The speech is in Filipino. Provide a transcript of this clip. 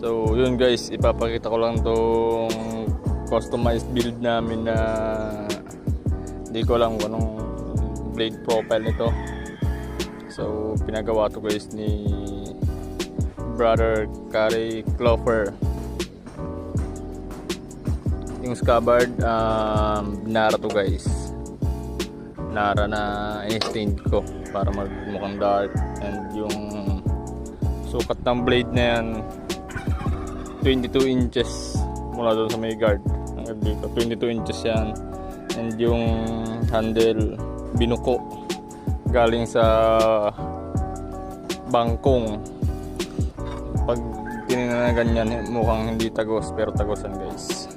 So yun guys, ipapakita ko lang tong customized build namin na hindi ko alam kung anong blade profile nito. So pinagawa to guys ni Brother Kari Clover. Yung scabbard, Nara to guys. Nara na in-stained ko para magmukhang dark. And yung sukat ng blade na yan 22 inches mula doon sa may guard hanggang dito. 22 inches yan. And yung handle binuko galing sa bangkong. Pag tinignan na ganyan mukhang hindi tagos pero tagosan guys.